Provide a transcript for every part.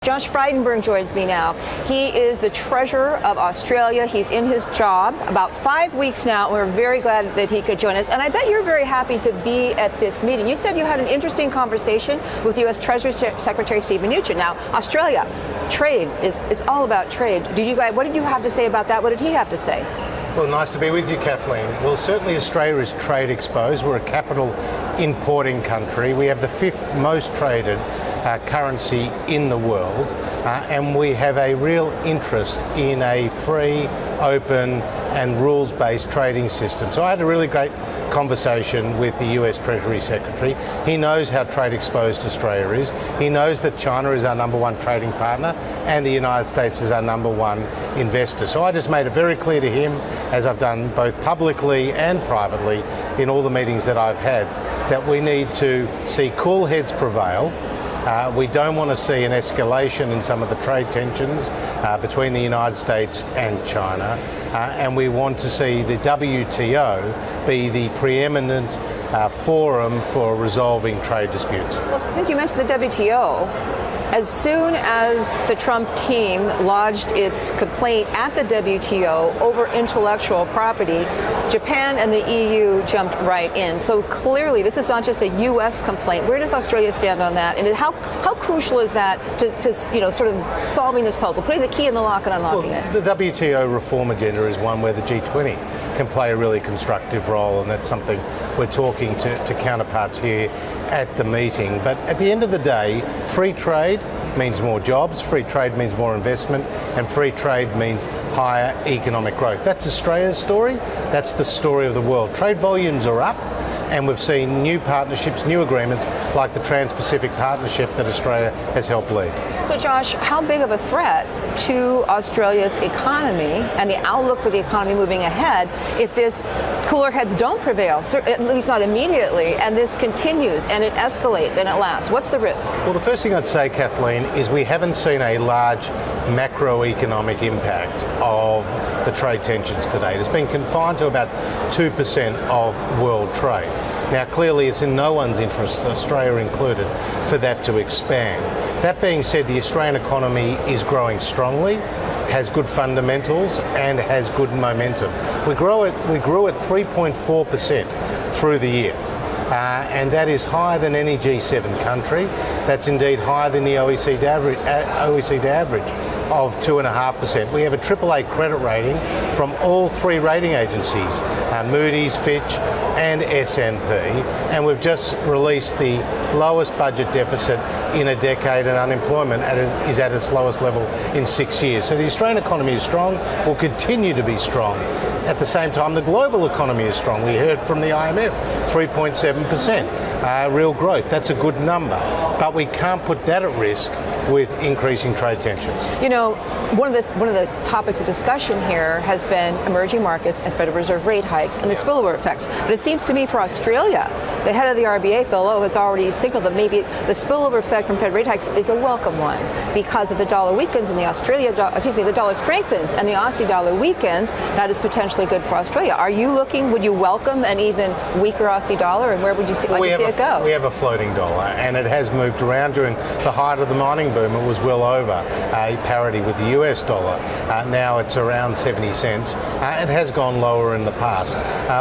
Josh Frydenberg joins me now. He is the treasurer of Australia. He's in his job about 5 weeks now, and we're very glad that he could join us. And I bet you're very happy to be at this meeting. You said you had an interesting conversation with U.S. Treasury Secretary Stephen Mnuchin. Now, Australia, trade, it's all about trade. What did you have to say about that? What did he have to say? Well, nice to be with you, Kathleen. Well, certainly Australia is trade exposed. We're a capital importing country. We have the fifth most traded currency in the world, and we have a real interest in a free, open and rules-based trading system. So I had a really great conversation with the US Treasury Secretary. He knows how trade exposed Australia is. He knows that China is our number one trading partner and the United States is our number one investor. So I just made it very clear to him, as I've done both publicly and privately in all the meetings that I've had, that we need to see cool heads prevail. We don't want to see an escalation in some of the trade tensions between the United States and China, and we want to see the WTO be the preeminent forum for resolving trade disputes. Well, since you mentioned the WTO, as soon as the Trump team lodged its complaint at the WTO over intellectual property, Japan and the EU jumped right in. So clearly, this is not just a U.S. complaint. Where does Australia stand on that? And how crucial is that to sort of solving this puzzle, putting the key in the lock and unlocking it? The WTO reform agenda is one where the G20 can play a really constructive role, and that's something we're talking to counterparts here at the meeting. But at the end of the day, free trade means more jobs, free trade means more investment, and free trade means higher economic growth. That's Australia's story. That's the story of the world. Trade volumes are up, and we've seen new partnerships, new agreements like the Trans-Pacific Partnership that Australia has helped lead. So Josh, how big of a threat to Australia's economy and the outlook for the economy moving ahead if this cooler heads don't prevail, at least not immediately, and this continues and it escalates and it lasts? What's the risk? Well, the first thing I'd say, Kathleen, is we haven't seen a large macroeconomic impact of the trade tensions today. It's been confined to about 2% of world trade. Now, clearly, it's in no one's interest, Australia included, for that to expand. That being said, the Australian economy is growing strongly, has good fundamentals, and has good momentum. We grew at 3.4% through the year, and that is higher than any G7 country. That's indeed higher than the OECD average of 2.5%. We have a AAA credit rating from all three rating agencies, Moody's, Fitch and S&P, and we've just released the lowest budget deficit in a decade, and unemployment is at its lowest level in 6 years. So the Australian economy is strong, will continue to be strong. At the same time, the global economy is strong. We heard from the IMF, 3.7% real growth. That's a good number, but we can't put that at risk with increasing trade tensions. You know, one of the topics of discussion here has been emerging markets and Federal Reserve rate hikes and the spillover effects. But it seems to me for Australia, the head of the RBA, Phil Lowe, has already signaled that maybe the spillover effect from Fed rate hikes is a welcome one, because if the dollar weakens and the dollar strengthens and the Aussie dollar weakens, that is potentially good for Australia. Would you welcome an even weaker Aussie dollar, and where would you see it go? We have a floating dollar, and it has moved around. During the height of the mining boom, it was well over parity with the US dollar. Now it's around 70 cents. It has gone lower in the past,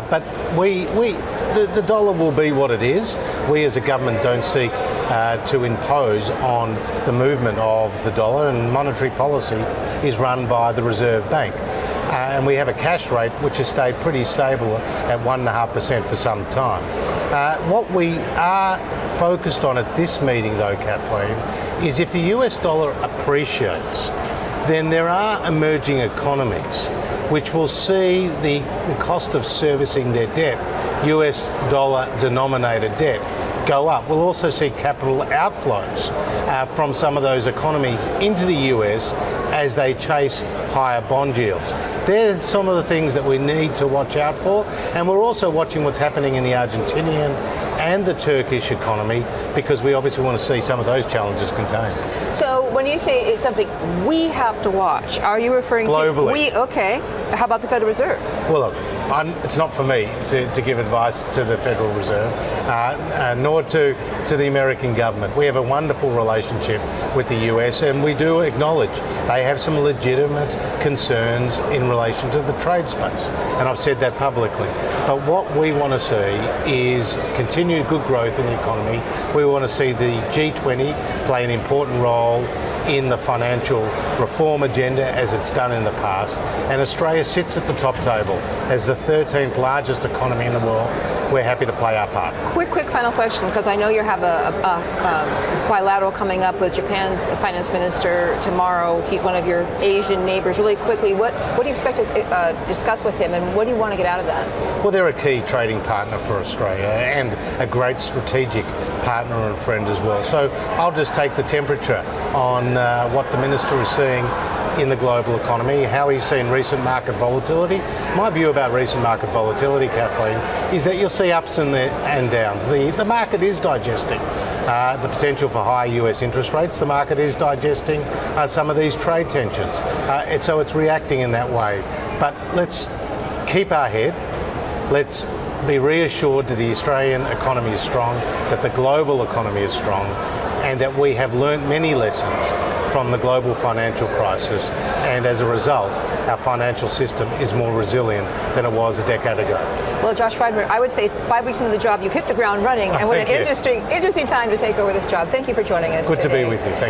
but the dollar will be what it is. We as a government don't seek to impose on the movement of the dollar, and monetary policy is run by the Reserve Bank. And we have a cash rate which has stayed pretty stable at 1.5% for some time. What we are focused on at this meeting, though, Kathleen, is if the US dollar appreciates, then there are emerging economies which will see the cost of servicing their debt, US dollar denominated debt, go up. We'll also see capital outflows from some of those economies into the US as they chase higher bond yields. They're some of the things that we need to watch out for, and we're also watching what's happening in the Argentinian and the Turkish economy, because we obviously want to see some of those challenges contained. So when you say it's something we have to watch, are you referring globally? Okay. How about the Federal Reserve? Well, look, it's not for me to give advice to the Federal Reserve, nor to the American government. We have a wonderful relationship with the US, and we do acknowledge they have some legitimate concerns in relation to the trade space, and I've said that publicly. But what we want to see is continued good growth in the economy. We want to see the G20 play an important role in the financial reform agenda as it's done in the past, and Australia sits at the top table as the 13th largest economy in the world. We're happy to play our part. Quick final question, because I know you have a bilateral coming up with Japan's finance minister tomorrow. He's one of your Asian neighbors. Really quickly, what do you expect to discuss with him, and what do you want to get out of that? Well, they're a key trading partner for Australia and a great strategic partner and friend as well. So I'll just take the temperature on what the minister is seeing in the global economy, how he's seen recent market volatility. My view about recent market volatility, Kathleen, is that you'll see ups and downs. The market is digesting the potential for high US interest rates. The market is digesting some of these trade tensions. And so it's reacting in that way. But let's keep our head. Let's be reassured that the Australian economy is strong, that the global economy is strong, and that we have learnt many lessons from the global financial crisis, and as a result, our financial system is more resilient than it was a decade ago. Well, Josh Friedman, I would say 5 weeks into the job, you've hit the ground running, and what an interesting time to take over this job. Thank you for joining us Good today. to be with you. Thank you.